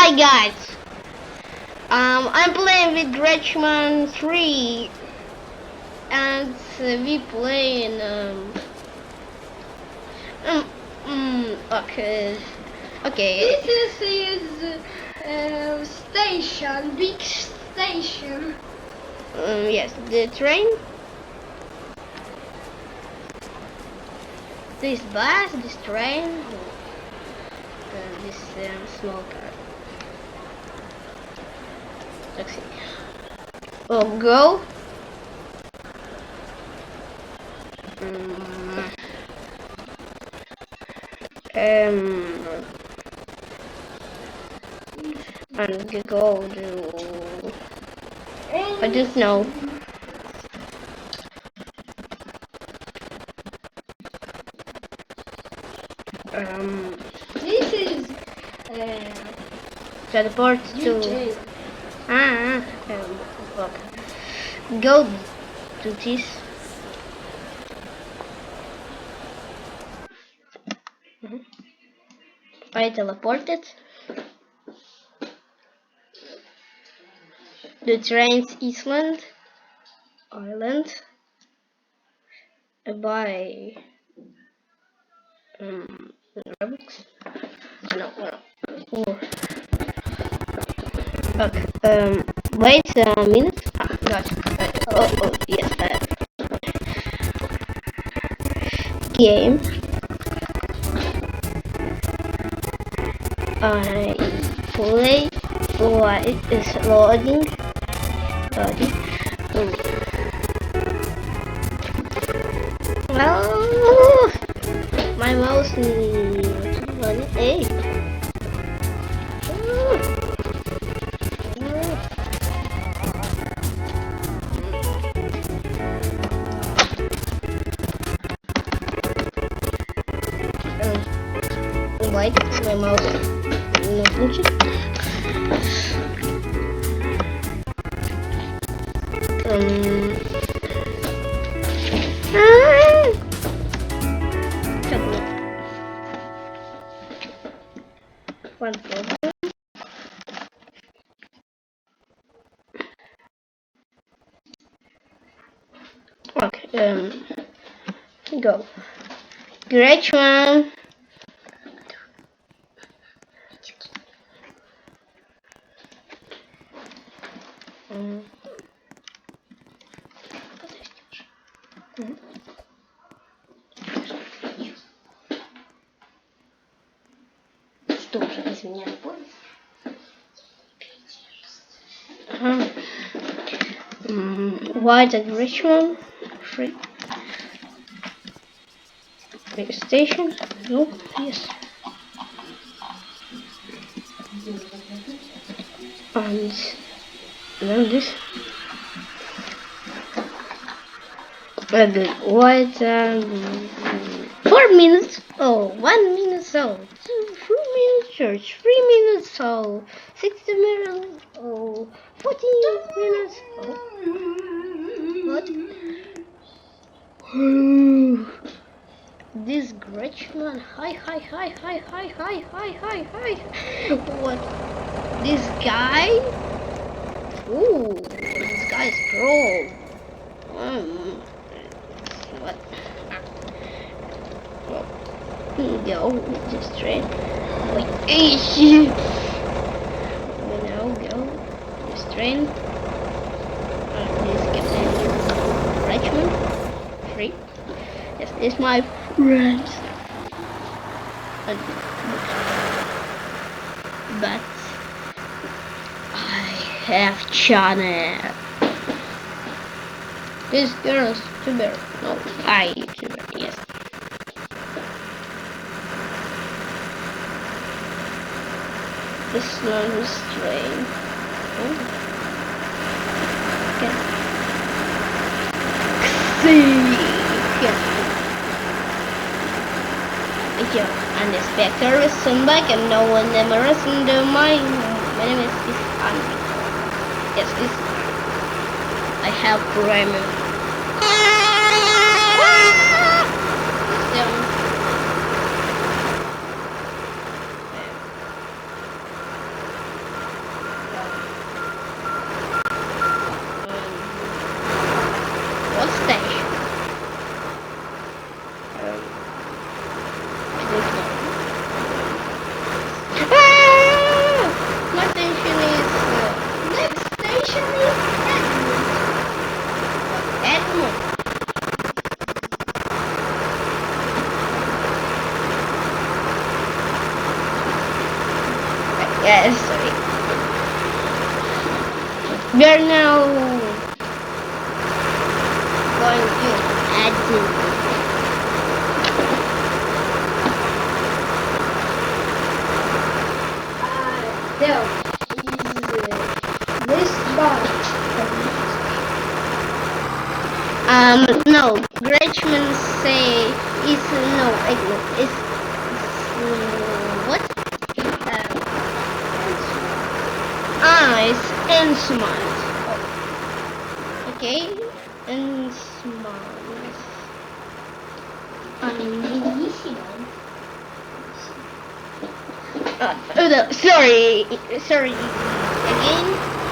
Hi guys, I'm playing with Grechman 3 and we playing okay. This is station, big station. Yes, the train. This bus, this train, this small car. Taxi. Oh, go. And go to. I don't know. This is Teleport to. UK. Okay. Go to this. I teleported. The train's island by Robux. No. Oh. Okay. Wait a minute. Got it. Oh, yes. Game. I play. What is loading? Well, my mouse needs one eight. Wait, my mouse no function. One problem. Okay, go. Grechman. Что же, извиняюсь, why the Grechman? Free station? No, yes. And then this. What? 4 minutes. Oh, 1 minute. So 2 minutes. Church. 3 minutes. So 60 minutes. Oh, 40 minutes. Oh. What? This Grechman. Hi. What? This guy? Ooh, this guy is pro. What? Go this train. Wait, go this train. This captain Grechman. Free. Yes, this is my friend. But I have channel. This girl is YouTuber. No, I YouTuber. Yes. This one is train. Okay. See. Yeah, and the spectre is soon back and no one ever is under mine. My name is Andy. Yes, this I have Graham. Yes, sorry. We are now going to add There is this bar. No, grechman say is no, it's what? It's enhancement. Okay, enhancement. No, sorry, again,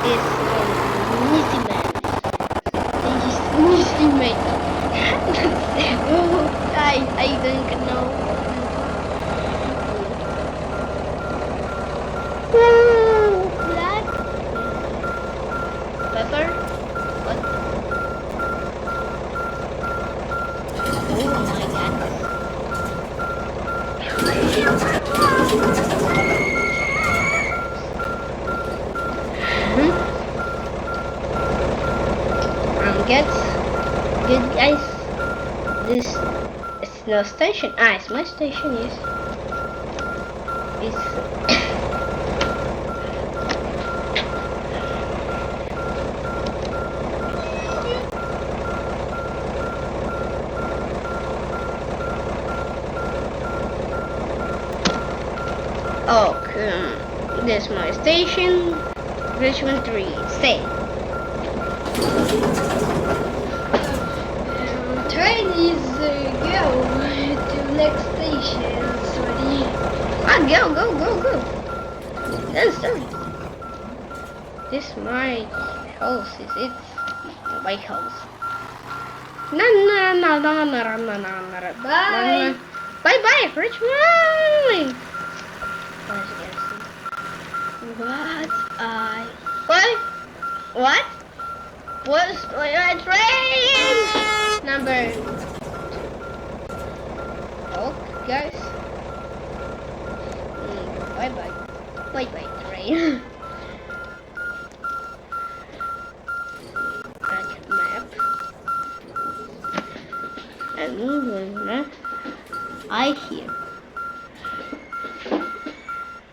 it's enhancement. Enhancement. I don't know. Ooh, black pepper. What? Oh my god. Good guys. This is no station. It's my station. Yes. It's. This is my station. Richmond 3. Stay. Train is go to next station. Sorry. Go. Yes, sir. This my house. Is it my house? No. Bye. Bye, Richmond. What? Was a train number? Oh, guys. Bye, train. Map. And I hear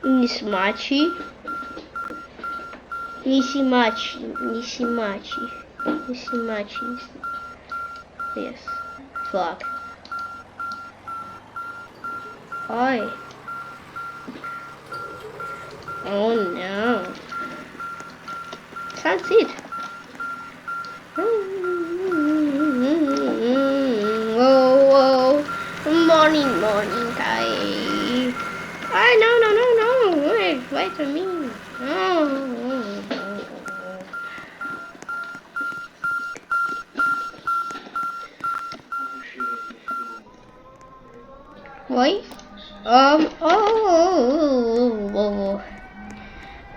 Nishimachi. Yes. Fuck. Hi. Oh no. That's it. Whoa. Morning time. No. Wait for me. No. Wait.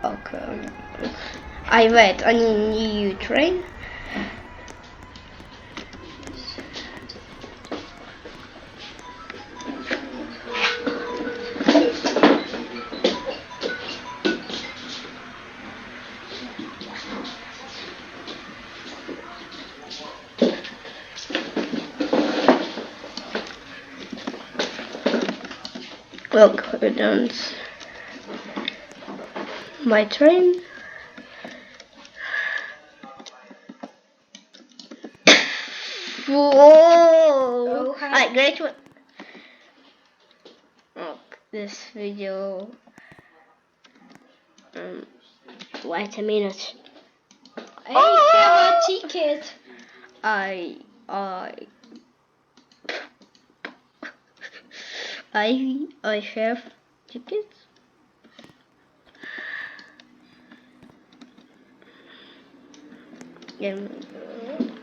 Okay. I wait on new train. Welcome, my train. Whoa! Alright, great one. This video. Wait a minute. I have a ticket. I have tickets.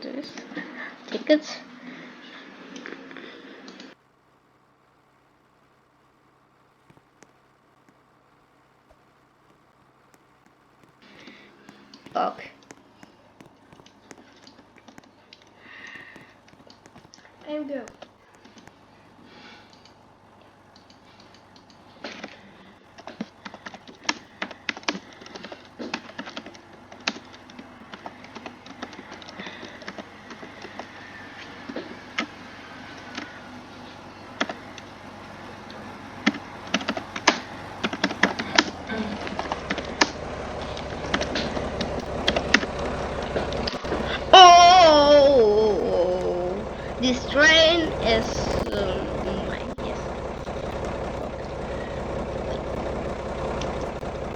This tickets. Okay. And go. this train is yes.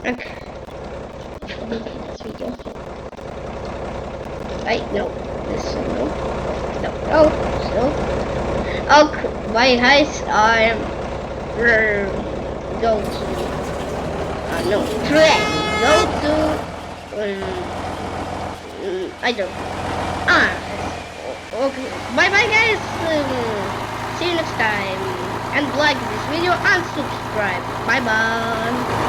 Okay. I did this video. Wait, no. This no. No. Okay, my heights are go to no train. Go to I don't. Ah. Okay. Bye bye guys. See you next time. And like this video and subscribe. Bye bye.